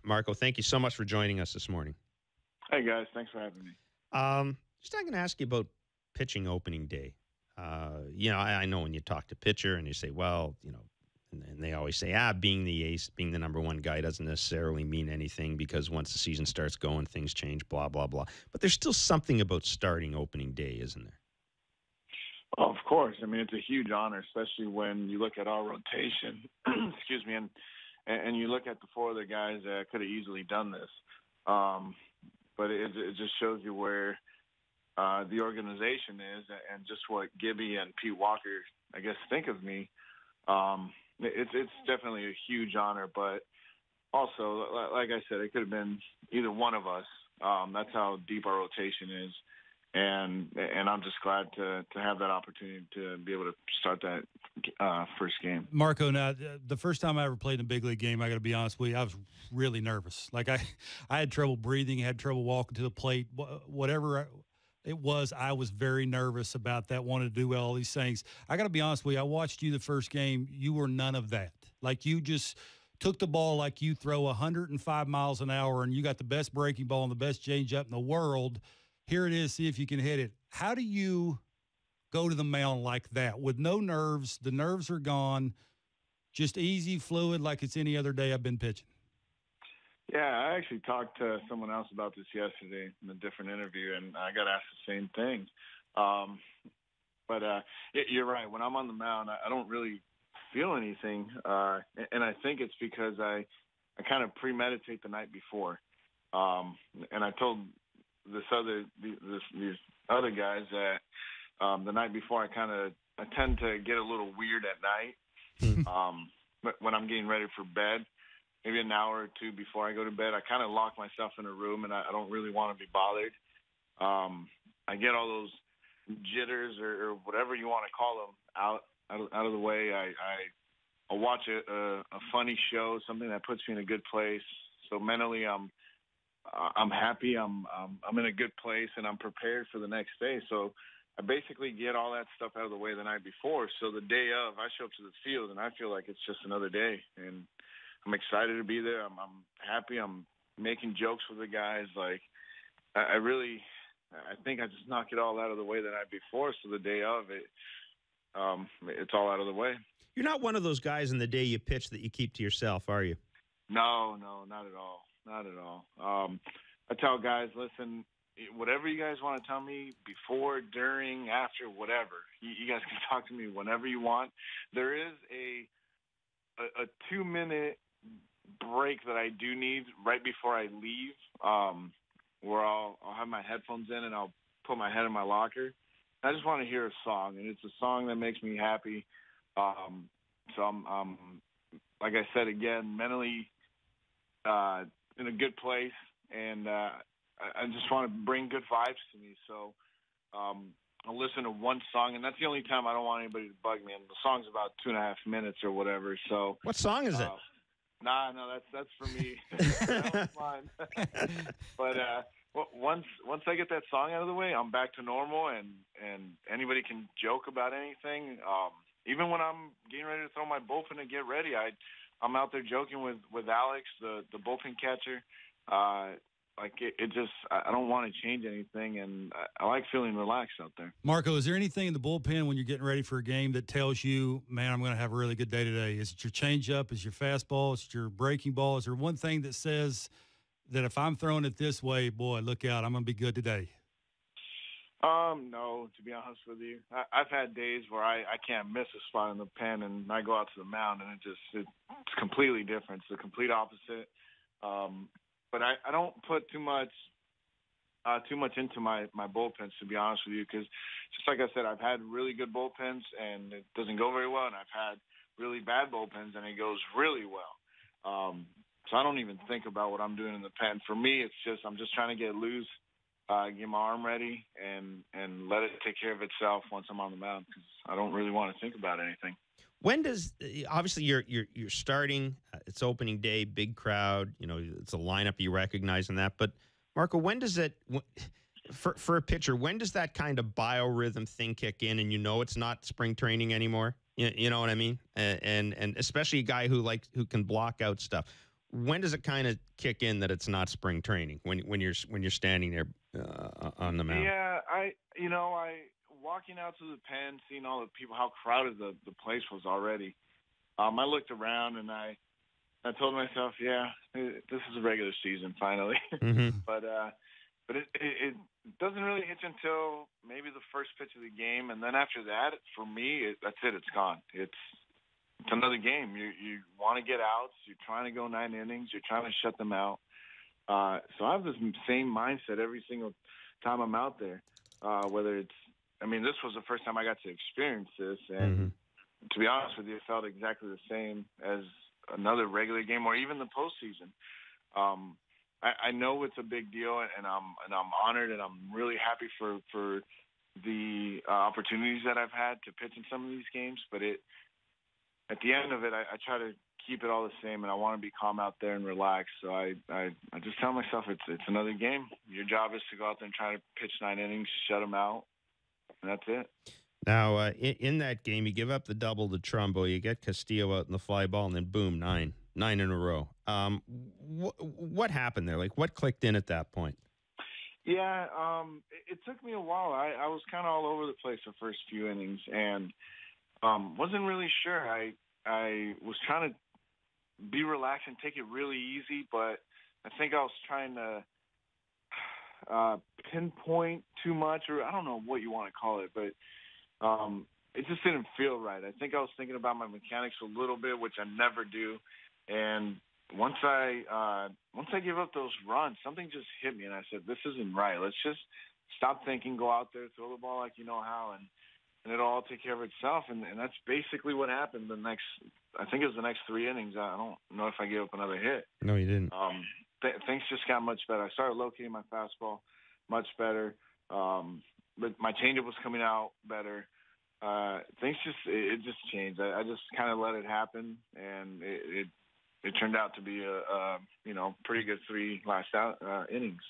Marco, thank you so much for joining us this morning. Hey, guys. Thanks for having me. Just I'm going to ask you about pitching opening day. I know when you talk to pitcher and you say, well, and they always say, being the ace, being the number one guy doesn't necessarily mean anything because once the season starts going, things change, blah, blah, blah. But there's still something about starting opening day, isn't there? Well, of course. I mean, it's a huge honor, especially when you look at our rotation, excuse me, and you look at the four other guys that could have easily done this. But it just shows you where the organization is and just what Gibby and Pete Walker, I guess, think of me. It's definitely a huge honor, but also, like I said, it could have been either one of us. That's how deep our rotation is. And I'm just glad to have that opportunity to be able to start that first game. Marco, now, the first time I ever played in a big league game, I got to be honest with you, I was really nervous. Like, I had trouble breathing, had trouble walking to the plate. Whatever it was, I was very nervous about that, wanted to do all these things. I got to be honest with you, I watched you the first game. You were none of that. Like, you just took the ball like you throw 105 miles an hour, and you got the best breaking ball and the best changeup in the world. Here it is, see if you can hit it. How do you go to the mound like that with no nerves? The nerves are gone, just easy, fluid, like it's any other day I've been pitching. Yeah, I actually talked to someone else about this yesterday in a different interview, and I got asked the same thing. But you're right. When I'm on the mound, I don't really feel anything, and I think it's because I kind of premeditate the night before. And I told these other guys that the night before I tend to get a little weird at night. But when I'm getting ready for bed, maybe an hour or two before I go to bed, I kind of lock myself in a room, and I don't really want to be bothered. I get all those jitters or whatever you want to call them out of the way. I'll watch a funny show, something that puts me in a good place. So mentally, I'm happy. I'm in a good place, and I'm prepared for the next day. So I basically get all that stuff out of the way the night before. So the day of, I show up to the field, and I feel like it's just another day. And I'm excited to be there. I'm happy. I'm making jokes with the guys. Like, I think I just knock it all out of the way the night before. So the day of it, it's all out of the way. You're not one of those guys in the day you pitch that you keep to yourself, are you? No, not at all. Not at all. I tell guys, listen, whatever you guys want to tell me before, during, after, whatever, you guys can talk to me whenever you want. There is a 2-minute break that I do need right before I leave, where I'll have my headphones in and I'll put my head in my locker. I just want to hear a song, and it's a song that makes me happy. So I'm like I said again, mentally in a good place, and I just want to bring good vibes to me. So I'll listen to one song, and that's the only time I don't want anybody to bug me. And the song's about 2.5 minutes or whatever. So what song is it? No, that's for me. That was fun. But once I get that song out of the way, I'm back to normal, and anybody can joke about anything. Even when I'm getting ready to throw my bullpen and get ready, I'm out there joking with Alex, the bullpen catcher. I don't want to change anything, and I like feeling relaxed out there. Marco, is there anything in the bullpen when you're getting ready for a game that tells you, man, I'm going to have a really good day today? Is it your changeup? Is it your fastball? Is it your breaking ball? Is there one thing that says that if I'm throwing it this way, boy, look out, I'm going to be good today? No, to be honest with you. I've had days where I can't miss a spot in the pen, and I go out to the mound, and it's completely different. It's the complete opposite. But I don't put too much into my bullpens, to be honest with you, because just like I said, I've had really good bullpens, and it doesn't go very well, and I've had really bad bullpens, and it goes really well. So I don't even think about what I'm doing in the pen. For me, I'm just trying to get loose, get my arm ready, and let it take care of itself once I'm on the mound, because I don't really want to think about anything. When does obviously you're starting? It's opening day, big crowd. It's a lineup you recognize in that. But Marco, when does it for a pitcher? When does that kind of biorhythm thing kick in, and it's not spring training anymore? You know what I mean? And especially a guy who can block out stuff. when does it kind of kick in that it's not spring training when you're standing there on the mound? Yeah, I walking out to the pen, seeing all the people, how crowded the place was already. I looked around and I told myself, yeah, this is a regular season finally. Mm-hmm. But it doesn't really hit you until maybe the first pitch of the game, and then after that, for me, that's it. It's gone. It's another game. You want to get outs. You're trying to go 9 innings. You're trying to shut them out. So I have this same mindset every single time I'm out there. Whether it's, this was the first time I got to experience this, and to be honest with you, it felt exactly the same as another regular game or even the postseason. I know it's a big deal, and I'm honored, and I'm really happy for the opportunities that I've had to pitch in some of these games. But at the end of it, I try to keep it all the same, and I want to be calm out there and relax. So I just tell myself it's another game. Your job is to go out there and try to pitch 9 innings, shut them out, and that's it. Now, in that game, you give up the double to Trumbo, you get Castillo out in the fly ball, and then boom, nine in a row. What happened there? Like, what clicked in at that point? Yeah, it took me a while. I was kind of all over the place the first few innings, and wasn't really sure. I was trying to be relaxed and take it really easy, but I think I was trying to pinpoint too much, or I don't know what you want to call it, but it just didn't feel right. I think I was thinking about my mechanics a little bit, which I never do. And once I gave up those runs, something just hit me, and I said, "This isn't right. Let's just stop thinking, go out there, throw the ball like you know how, and it'll all take care of itself." And that's basically what happened. I think it was the next 3 innings. I don't know if I gave up another hit. No, you didn't. Things just got much better. I started locating my fastball much better. But my changeup was coming out better. Things just changed. I just kind of let it happen, and it turned out to be a pretty good 3 last innings.